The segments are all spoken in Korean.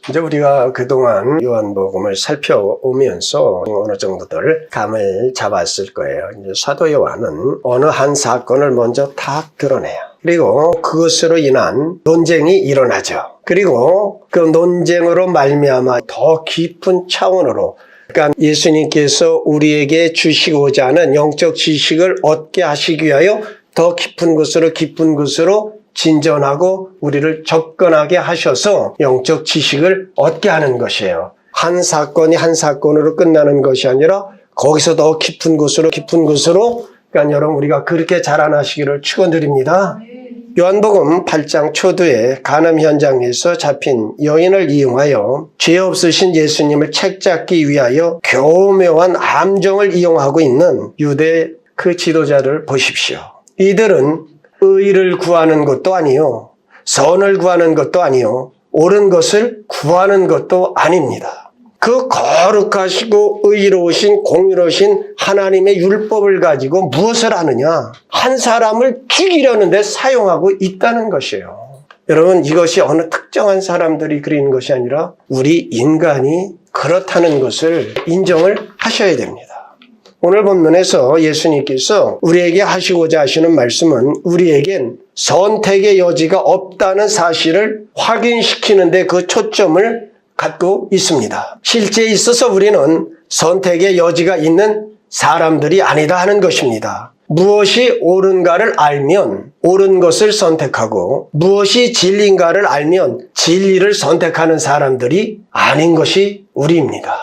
이제 우리가 그동안 요한복음을 살펴오면서 어느 정도들 감을 잡았을 거예요. 이제 사도 요한은 어느 한 사건을 먼저 탁 드러내요. 그리고 그것으로 인한 논쟁이 일어나죠. 그리고 그 논쟁으로 말미암아 더 깊은 차원으로, 그러니까 예수님께서 우리에게 주시고자 하는 영적 지식을 얻게 하시기 위하여 더 깊은 곳으로 진전하고 우리를 접근하게 하셔서 영적 지식을 얻게 하는 것이에요. 한 사건이 한 사건으로 끝나는 것이 아니라 거기서 더 깊은 곳으로, 그러니까 여러분 우리가 그렇게 자라나시기를 축원드립니다. 요한복음 8장 초두에 간음 현장에서 잡힌 여인을 이용하여 죄 없으신 예수님을 책잡기 위하여 교묘한 함정을 이용하고 있는 유대 그 지도자를 보십시오. 이들은 의를 구하는 것도 아니요, 선을 구하는 것도 아니요, 옳은 것을 구하는 것도 아닙니다. 그 거룩하시고 의로우신 공의로우신 하나님의 율법을 가지고 무엇을 하느냐? 한 사람을 죽이려는 데 사용하고 있다는 것이에요. 여러분, 이것이 어느 특정한 사람들이 그리는 것이 아니라 우리 인간이 그렇다는 것을 인정을 하셔야 됩니다. 오늘 본문에서 예수님께서 우리에게 하시고자 하시는 말씀은 우리에겐 선택의 여지가 없다는 사실을 확인시키는 데 그 초점을 갖고 있습니다. 실제에 있어서 우리는 선택의 여지가 있는 사람들이 아니다 하는 것입니다. 무엇이 옳은가를 알면 옳은 것을 선택하고 무엇이 진리인가를 알면 진리를 선택하는 사람들이 아닌 것이 우리입니다.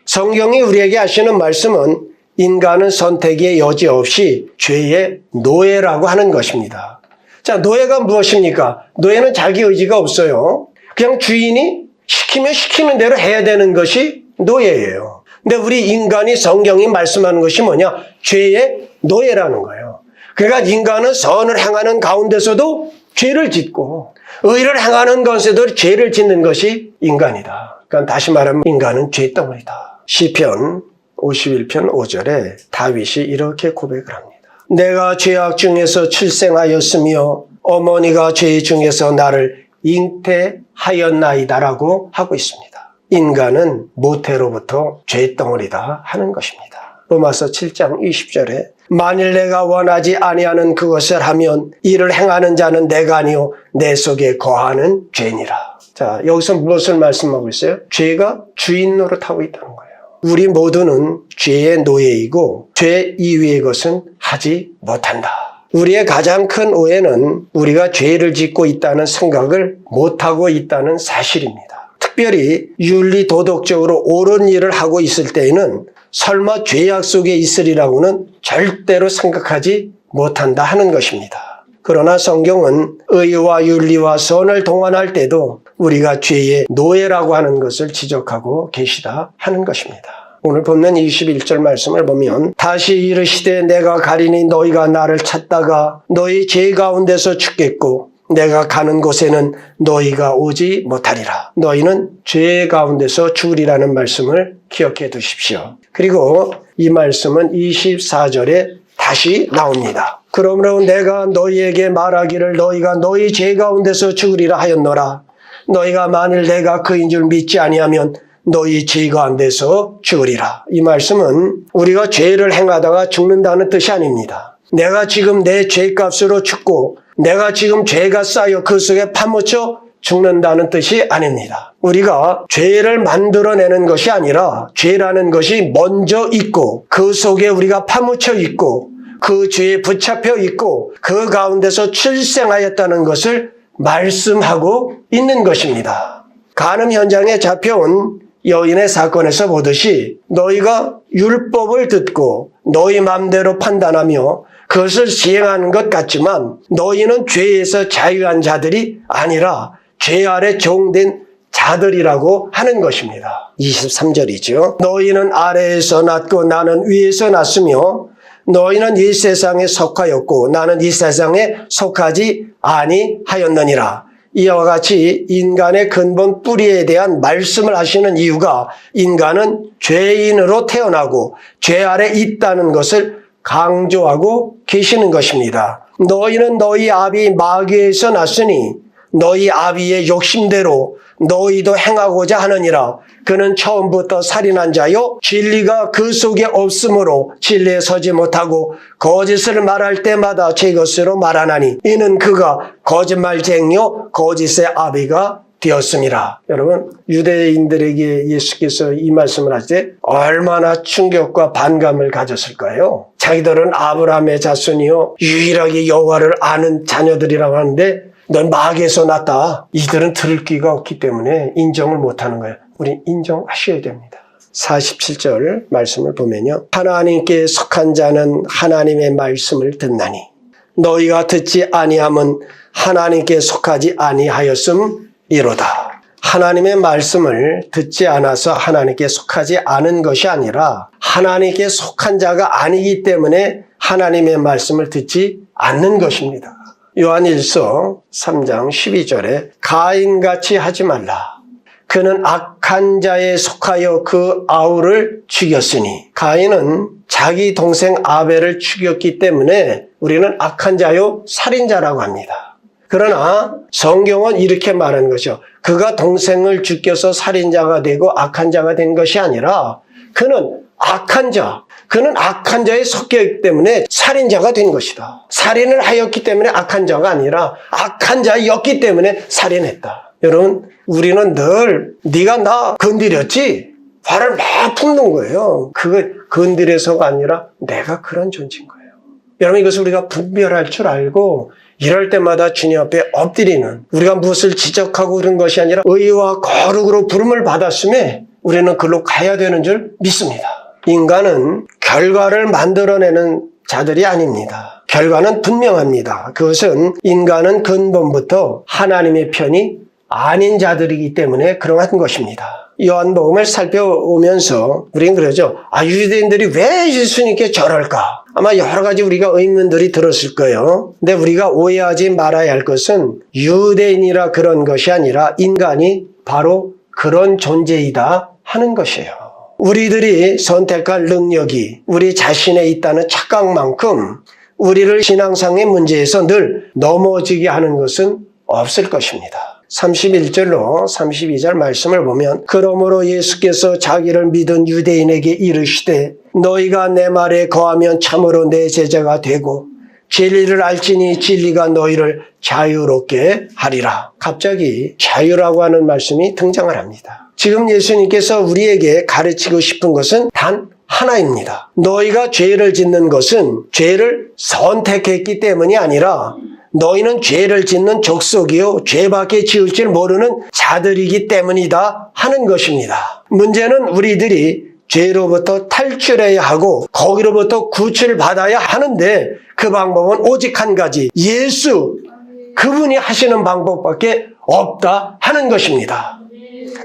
성경이 우리에게 하시는 말씀은 인간은 선택의 여지 없이 죄의 노예라고 하는 것입니다. 자, 노예가 무엇입니까? 노예는 자기 의지가 없어요. 그냥 주인이 시키면 시키는 대로 해야 되는 것이 노예예요. 근데 우리 인간이 성경이 말씀하는 것이 뭐냐? 죄의 노예라는 거예요. 그러니까 인간은 선을 행하는 가운데서도 죄를 짓고 의를 행하는 것에도 죄를 짓는 것이 인간이다. 그러니까 다시 말하면 인간은 죄덩어리다. 시편 51편 5절에 다윗이 이렇게 고백을 합니다. 내가 죄악 중에서 출생하였으며 어머니가 죄 중에서 나를 잉태하였나이다라고 하고 있습니다. 인간은 모태로부터 죄덩어리다 하는 것입니다. 로마서 7장 20절에 만일 내가 원하지 아니하는 그것을 하면 이를 행하는 자는 내가 아니요 내 속에 거하는 죄니라. 자, 여기서 무엇을 말씀하고 있어요? 죄가 주인 노릇하고 있다는 거예요. 우리 모두는 죄의 노예이고 죄 이외의 것은 하지 못한다. 우리의 가장 큰 오해는 우리가 죄를 짓고 있다는 생각을 못하고 있다는 사실입니다. 특별히 윤리 도덕적으로 옳은 일을 하고 있을 때에는 설마 죄악 속에 있으리라고는 절대로 생각하지 못한다 하는 것입니다. 그러나 성경은 의와 윤리와 선을 동원할 때도 우리가 죄의 노예라고 하는 것을 지적하고 계시다 하는 것입니다. 오늘 본문 21절 말씀을 보면 다시 이르시되 내가 가리니 너희가 나를 찾다가 너희 죄 가운데서 죽겠고 내가 가는 곳에는 너희가 오지 못하리라. 너희는 죄 가운데서 죽으리라는 말씀을 기억해 두십시오. 그리고 이 말씀은 24절에 다시 나옵니다. 그러므로 내가 너희에게 말하기를 너희가 너희 죄 가운데서 죽으리라 하였노라. 너희가 만일 내가 그인 줄 믿지 아니하면 너희 죄 가운데서 죽으리라. 이 말씀은 우리가 죄를 행하다가 죽는다는 뜻이 아닙니다. 내가 지금 내 죄값으로 죽고 내가 지금 죄가 쌓여 그 속에 파묻혀 죽는다는 뜻이 아닙니다. 우리가 죄를 만들어내는 것이 아니라 죄라는 것이 먼저 있고 그 속에 우리가 파묻혀 있고 그 죄에 붙잡혀 있고 그 가운데서 출생하였다는 것을 말씀하고 있는 것입니다. 간음 현장에 잡혀온 여인의 사건에서 보듯이 너희가 율법을 듣고 너희 마음대로 판단하며 그것을 시행하는 것 같지만 너희는 죄에서 자유한 자들이 아니라 죄 아래 종된 자들이라고 하는 것입니다. 23절이죠. 너희는 아래에서 났고 나는 위에서 났으며 너희는 이 세상에 속하였고 나는 이 세상에 속하지 아니하였느니라. 이와 같이 인간의 근본 뿌리에 대한 말씀을 하시는 이유가 인간은 죄인으로 태어나고 죄 아래 있다는 것을 강조하고 계시는 것입니다. 너희는 너희 아비 마귀에서 났으니 너희 아비의 욕심대로 너희도 행하고자 하느니라. 그는 처음부터 살인한 자요 진리가 그 속에 없으므로 진리에 서지 못하고 거짓을 말할 때마다 제 것으로 말하나니 이는 그가 거짓말쟁이요 거짓의 아비가 되었습니다. 여러분, 유대인들에게 예수께서 이 말씀을 하실 때 얼마나 충격과 반감을 가졌을까요? 자기들은 아브라함의 자손이요 유일하게 여호와를 아는 자녀들이라고 하는데 넌 마귀에서 났다. 이들은 들을 귀가 없기 때문에 인정을 못하는 거예요. 우리 인정하셔야 됩니다. 47절 말씀을 보면요. 하나님께 속한 자는 하나님의 말씀을 듣나니 너희가 듣지 아니함은 하나님께 속하지 아니하였음 이로다. 하나님의 말씀을 듣지 않아서 하나님께 속하지 않은 것이 아니라 하나님께 속한 자가 아니기 때문에 하나님의 말씀을 듣지 않는 것입니다. 요한일서 3장 12절에 가인같이 하지 말라. 그는 악한 자에 속하여 그 아우를 죽였으니 가인은 자기 동생 아벨을 죽였기 때문에 우리는 악한 자요 살인자라고 합니다. 그러나 성경은 이렇게 말하는 것이죠. 그가 동생을 죽여서 살인자가 되고 악한 자가 된 것이 아니라 그는 악한 자, 그는 악한 자에 섞여있기 때문에 살인자가 된 것이다. 살인을 하였기 때문에 악한 자가 아니라 악한 자였기 때문에 살인했다. 여러분, 우리는 늘 네가 나 건드렸지? 화를 막 품는 거예요. 그거 건드려서가 아니라 내가 그런 존재인 거예요. 여러분, 이것을 우리가 분별할 줄 알고 이럴 때마다 주님 앞에 엎드리는, 우리가 무엇을 지적하고 그런 것이 아니라 의와 거룩으로 부름을 받았음에 우리는 그걸로 가야 되는 줄 믿습니다. 인간은 결과를 만들어내는 자들이 아닙니다. 결과는 분명합니다. 그것은 인간은 근본부터 하나님의 편이 아닌 자들이기 때문에 그러한 것입니다. 요한복음을 살펴오면서 우리는 그러죠. 유대인들이 왜 예수님께 저럴까? 아마 여러 가지 우리가 의문들이 들었을 거예요. 근데 우리가 오해하지 말아야 할 것은 유대인이라 그런 것이 아니라 인간이 바로 그런 존재이다 하는 것이에요. 우리들이 선택할 능력이 우리 자신에 있다는 착각만큼 우리를 신앙상의 문제에서 늘 넘어지게 하는 것은 없을 것입니다. 31절로 32절 말씀을 보면 그러므로 예수께서 자기를 믿은 유대인에게 이르시되 너희가 내 말에 거하면 참으로 내 제자가 되고 진리를 알지니 진리가 너희를 자유롭게 하리라. 갑자기 자유라고 하는 말씀이 등장을 합니다. 지금 예수님께서 우리에게 가르치고 싶은 것은 단 하나입니다. 너희가 죄를 짓는 것은 죄를 선택했기 때문이 아니라 너희는 죄를 짓는 족속이요 죄밖에 지을 줄 모르는 자들이기 때문이다 하는 것입니다. 문제는 우리들이 죄로부터 탈출해야 하고 거기로부터 구출받아야 하는데 그 방법은 오직 한 가지, 예수, 그분이 하시는 방법밖에 없다 하는 것입니다.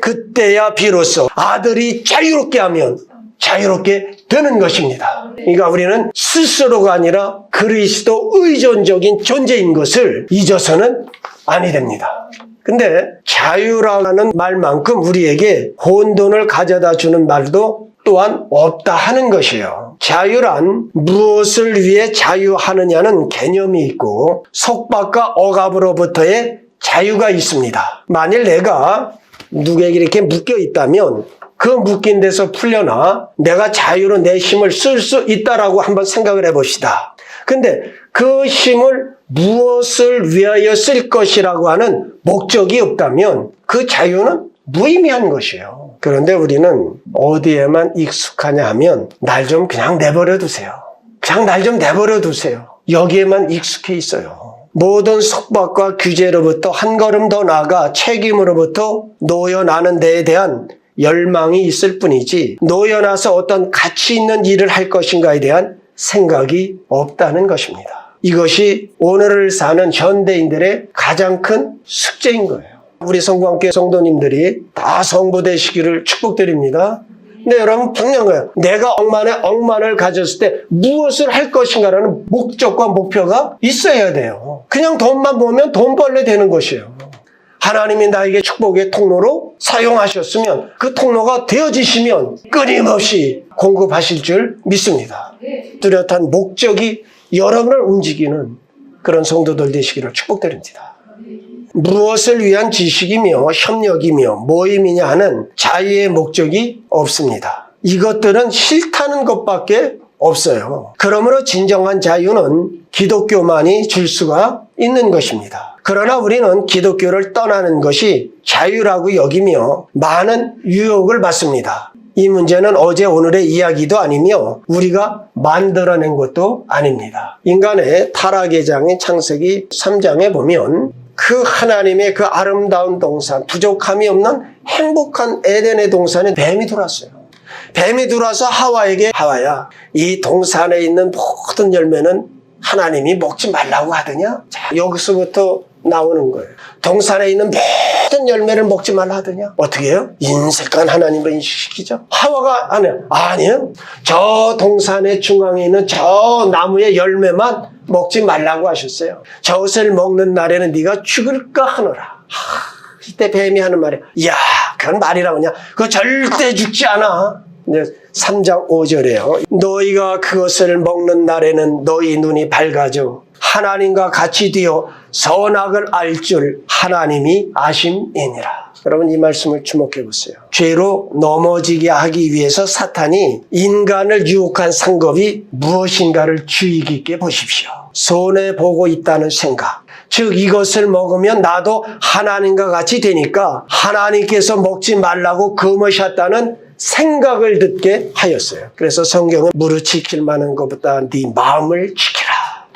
그때야 비로소 아들이 자유롭게 하면 자유롭게 되는 것입니다. 그러니까 우리는 스스로가 아니라 그리스도 의존적인 존재인 것을 잊어서는 아니 됩니다. 근데 자유라는 말만큼 우리에게 혼돈을 가져다 주는 말도 또한 없다 하는 것이에요. 자유란 무엇을 위해 자유하느냐는 개념이 있고 속박과 억압으로부터의 자유가 있습니다. 만일 내가 누구에게 이렇게 묶여 있다면 그 묶인 데서 풀려나 내가 자유로 내 힘을 쓸 수 있다라고 한번 생각을 해봅시다. 근데 그 힘을 무엇을 위하여 쓸 것이라고 하는 목적이 없다면 그 자유는 무의미한 것이에요. 그런데 우리는 어디에만 익숙하냐 하면 날 좀 그냥 내버려 두세요. 그냥 날 좀 내버려 두세요. 여기에만 익숙해 있어요. 모든 속박과 규제로부터 한 걸음 더 나아가 책임으로부터 놓여나는 데에 대한 열망이 있을 뿐이지 놓여나서 어떤 가치 있는 일을 할 것인가에 대한 생각이 없다는 것입니다. 이것이 오늘을 사는 현대인들의 가장 큰 숙제인 거예요. 우리 성공학교 성도님들이 다 성부 되시기를 축복드립니다. 근데 여러분 분명한 거예요. 내가 억만을 가졌을 때 무엇을 할 것인가라는 목적과 목표가 있어야 돼요. 그냥 돈만 보면 돈 벌래 되는 것이에요. 하나님이 나에게 축복의 통로로 사용하셨으면 그 통로가 되어지시면 끊임없이 공급하실 줄 믿습니다. 뚜렷한 목적이 여러분을 움직이는 그런 성도들 되시기를 축복드립니다. 무엇을 위한 지식이며 협력이며 모임이냐 하는 자유의 목적이 없습니다. 이것들은 싫다는 것밖에 없어요. 그러므로 진정한 자유는 기독교만이 줄 수가 있는 것입니다. 그러나 우리는 기독교를 떠나는 것이 자유라고 여기며 많은 유혹을 받습니다. 이 문제는 어제 오늘의 이야기도 아니며 우리가 만들어낸 것도 아닙니다. 인간의 타락의 장인 창세기 3장에 보면 그 하나님의 그 아름다운 동산, 부족함이 없는 행복한 에덴의 동산에 뱀이 들어왔어요. 뱀이 들어와서 하와에게, 하와야, 이 동산에 있는 모든 열매는 하나님이 먹지 말라고 하더냐? 자, 여기서부터 나오는 거예요. 동산에 있는 모든 열매를 먹지 말라 하더냐? 어떻게 해요? 인색한 하나님을 인식시키죠. 하와가 아니요. 저 동산의 중앙에 있는 저 나무의 열매만 먹지 말라고 하셨어요. 저것을 먹는 날에는 네가 죽을까 하노라. 이때 뱀이 하는 말이야. 이야, 그건 말이라고 하냐? 그거 절대 죽지 않아. 3장 5절에요. 너희가 그것을 먹는 날에는 너희 눈이 밝아져 하나님과 같이 되어 선악을 알 줄 하나님이 아심이니라. 여러분 이 말씀을 주목해 보세요. 죄로 넘어지게 하기 위해서 사탄이 인간을 유혹한 상급이 무엇인가를 주의 깊게 보십시오. 손해보고 있다는 생각. 즉 이것을 먹으면 나도 하나님과 같이 되니까 하나님께서 먹지 말라고 금하셨다는 생각을 듣게 하였어요. 그래서 성경은 무릇 지킬 만한 것보다 네 마음을 지키라.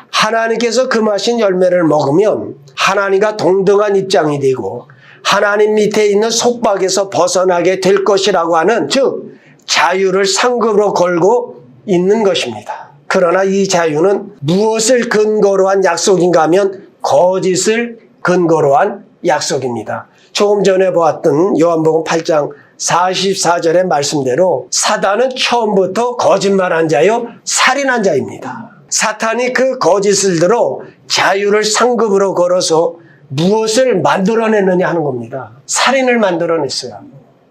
하나님께서 금하신 열매를 먹으면 하나님과 동등한 입장이 되고 하나님 밑에 있는 속박에서 벗어나게 될 것이라고 하는 즉 자유를 상급으로 걸고 있는 것입니다. 그러나 이 자유는 무엇을 근거로 한 약속인가 하면 거짓을 근거로 한 약속입니다. 조금 전에 보았던 요한복음 8장 44절의 말씀대로 사단은 처음부터 거짓말한 자요 살인한 자입니다. 사탄이 그 거짓을 들어 자유를 상급으로 걸어서 무엇을 만들어내느냐 하는 겁니다. 살인을 만들어냈어요.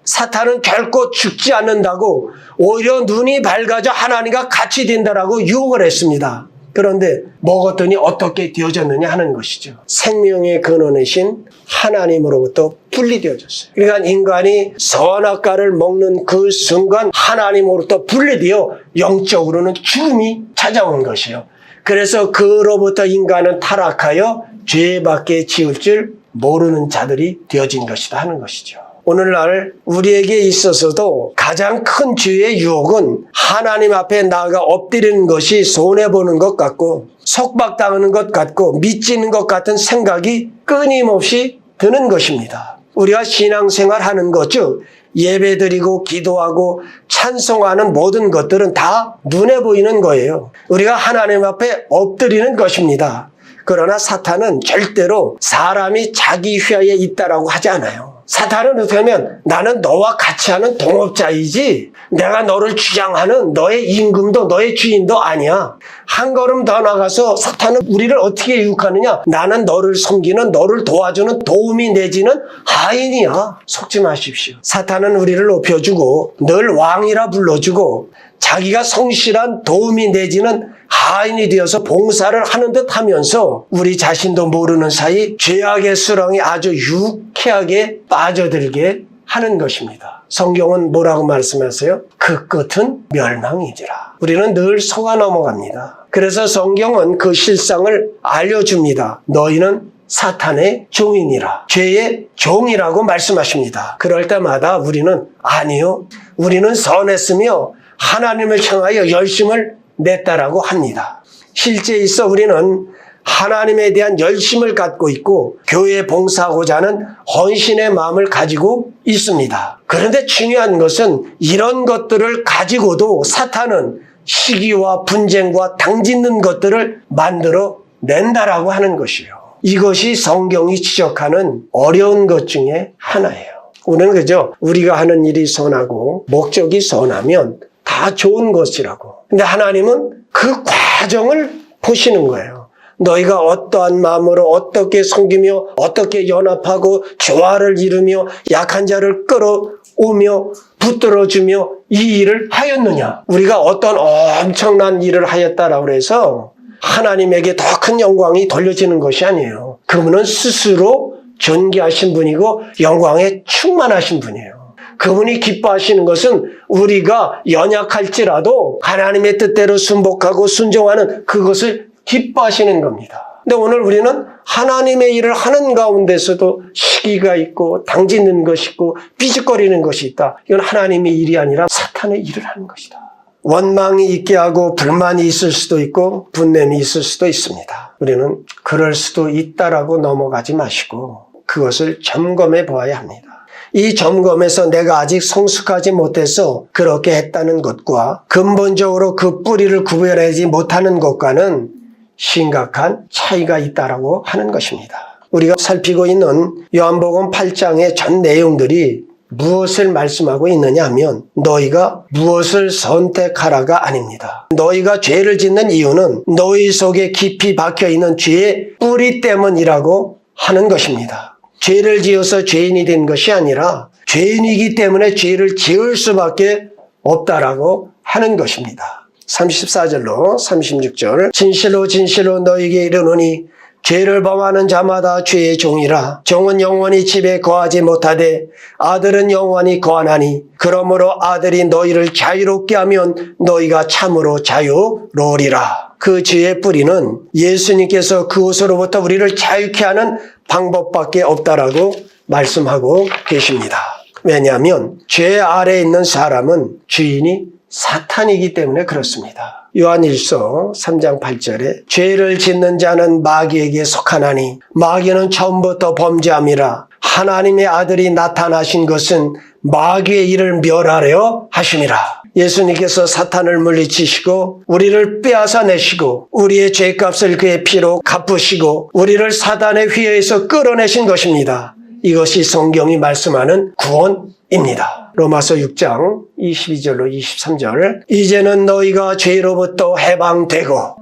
사탄은 결코 죽지 않는다고 오히려 눈이 밝아져 하나님과 같이 된다라고 유혹을 했습니다. 그런데 먹었더니 어떻게 되어졌느냐 하는 것이죠. 생명의 근원이신 하나님으로부터 분리되어졌어요. 그러니까 인간이 선악과를 먹는 그 순간 하나님으로부터 분리되어 영적으로는 죽음이 찾아온 것이요. 그래서 그로부터 인간은 타락하여 죄밖에 지을 줄 모르는 자들이 되어진 것이다 하는 것이죠. 오늘날 우리에게 있어서도 가장 큰 죄의 유혹은 하나님 앞에 나아가 엎드리는 것이 손해보는 것 같고 속박당하는 것 같고 미치는 것 같은 생각이 끊임없이 드는 것입니다. 우리가 신앙생활하는 것, 즉 예배드리고 기도하고 찬송하는 모든 것들은 다 눈에 보이는 거예요. 우리가 하나님 앞에 엎드리는 것입니다. 그러나 사탄은 절대로 사람이 자기 휘하에 있다라고 하지 않아요. 사탄은 어떻게 하면 나는 너와 같이 하는 동업자이지 내가 너를 주장하는 너의 임금도 너의 주인도 아니야. 한 걸음 더 나가서 사탄은 우리를 어떻게 유혹하느냐. 나는 너를 섬기는 너를 도와주는 도움이 내지는 하인이야. 속지 마십시오. 사탄은 우리를 높여주고 늘 왕이라 불러주고 자기가 성실한 도움이 내지는 하인이 되어서 봉사를 하는 듯 하면서 우리 자신도 모르는 사이 죄악의 수렁이 아주 유쾌하게 빠져들게 하는 것입니다. 성경은 뭐라고 말씀하세요? 그 끝은 멸망이지라. 우리는 늘 속아 넘어갑니다. 그래서 성경은 그 실상을 알려줍니다. 너희는 사탄의 종이니라. 죄의 종이라고 말씀하십니다. 그럴 때마다 우리는 아니요. 우리는 선했으며 하나님을 향하여 열심을 냈다라고 합니다. 실제 있어 우리는 하나님에 대한 열심을 갖고 있고 교회에 봉사하고자 하는 헌신의 마음을 가지고 있습니다. 그런데 중요한 것은 이런 것들을 가지고도 사탄은 시기와 분쟁과 당짓는 것들을 만들어 낸다라고 하는 것이에요. 이것이 성경이 지적하는 어려운 것 중에 하나예요. 우리는 그저 우리가 하는 일이 선하고 목적이 선하면 다 좋은 것이라고. 근데 하나님은 그 과정을 보시는 거예요. 너희가 어떠한 마음으로 어떻게 섬기며 어떻게 연합하고 조화를 이루며 약한 자를 끌어오며 붙들어주며 이 일을 하였느냐. 우리가 어떤 엄청난 일을 하였다라고 해서 하나님에게 더 큰 영광이 돌려지는 것이 아니에요. 그분은 스스로 존귀하신 분이고 영광에 충만하신 분이에요. 그분이 기뻐하시는 것은 우리가 연약할지라도 하나님의 뜻대로 순복하고 순종하는 그것을 기뻐하시는 겁니다. 근데 오늘 우리는 하나님의 일을 하는 가운데서도 시기가 있고 당짓는 것이 있고 삐죽거리는 것이 있다. 이건 하나님의 일이 아니라 사탄의 일을 하는 것이다. 원망이 있게 하고 불만이 있을 수도 있고 분냄이 있을 수도 있습니다. 우리는 그럴 수도 있다라고 넘어가지 마시고 그것을 점검해 보아야 합니다. 이 점검에서 내가 아직 성숙하지 못해서 그렇게 했다는 것과 근본적으로 그 뿌리를 구별하지 못하는 것과는 심각한 차이가 있다라고 하는 것입니다. 우리가 살피고 있는 요한복음 8장의 전 내용들이 무엇을 말씀하고 있느냐 하면 너희가 무엇을 선택하라가 아닙니다. 너희가 죄를 짓는 이유는 너희 속에 깊이 박혀있는 죄의 뿌리 때문이라고 하는 것입니다. 죄를 지어서 죄인이 된 것이 아니라 죄인이기 때문에 죄를 지을 수밖에 없다라고 하는 것입니다. 34절로 36절 진실로 진실로 너희에게 이르노니 죄를 범하는 자마다 죄의 종이라. 종은 영원히 집에 거하지 못하되 아들은 영원히 거하나니 그러므로 아들이 너희를 자유롭게 하면 너희가 참으로 자유로우리라. 그 죄의 뿌리는 예수님께서 그곳으로부터 우리를 자유케 하는 방법밖에 없다라고 말씀하고 계십니다. 왜냐하면 죄 아래에 있는 사람은 주인이 사탄이기 때문에 그렇습니다. 요한일서 3장 8절에 죄를 짓는 자는 마귀에게 속하나니 마귀는 처음부터 범죄함이라. 하나님의 아들이 나타나신 것은 마귀의 일을 멸하려 하심이라. 예수님께서 사탄을 물리치시고 우리를 빼앗아 내시고 우리의 죄값을 그의 피로 갚으시고 우리를 사단의 휘에서 끌어내신 것입니다. 이것이 성경이 말씀하는 구원입니다. 로마서 6장 22절로 23절 이제는 너희가 죄로부터 해방되고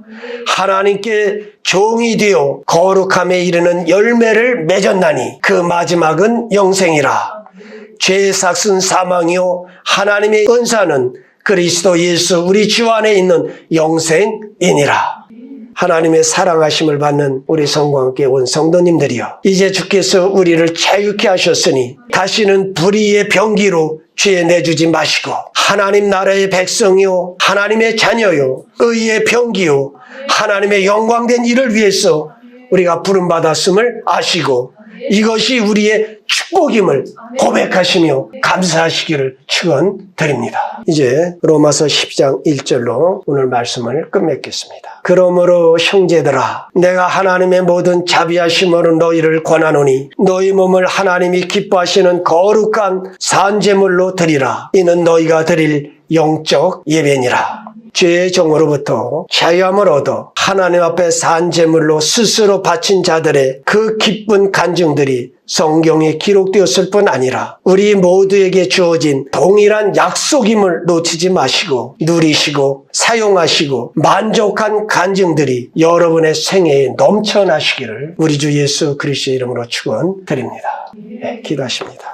하나님께 종이 되어 거룩함에 이르는 열매를 맺었나니 그 마지막은 영생이라. 죄의 삭은 사망이요 하나님의 은사는 그리스도 예수 우리 주 안에 있는 영생이니라. 하나님의 사랑하심을 받는 우리 성과 함께 온 성도님들이여, 이제 주께서 우리를 자유케 하셨으니 다시는 불의의 병기로 죄에 내주지 마시고 하나님 나라의 백성이요 하나님의 자녀요 의의 병기요 하나님의 영광된 일을 위해서 우리가 부름받았음을 아시고 이것이 우리의 축복임을 고백하시며 감사하시기를 축원드립니다. 이제 로마서 10장 1절로 오늘 말씀을 끝맺겠습니다. 그러므로 형제들아 내가 하나님의 모든 자비하심으로 너희를 권하노니 너희 몸을 하나님이 기뻐하시는 거룩한 산제물로 드리라. 이는 너희가 드릴 영적 예배니라. 죄의 종으로부터 자유함을 얻어 하나님 앞에 산제물로 스스로 바친 자들의 그 기쁜 간증들이 성경에 기록되었을 뿐 아니라 우리 모두에게 주어진 동일한 약속임을 놓치지 마시고 누리시고 사용하시고 만족한 간증들이 여러분의 생애에 넘쳐나시기를 우리 주 예수 그리스도의 이름으로 축원드립니다. 네, 기도하십니다.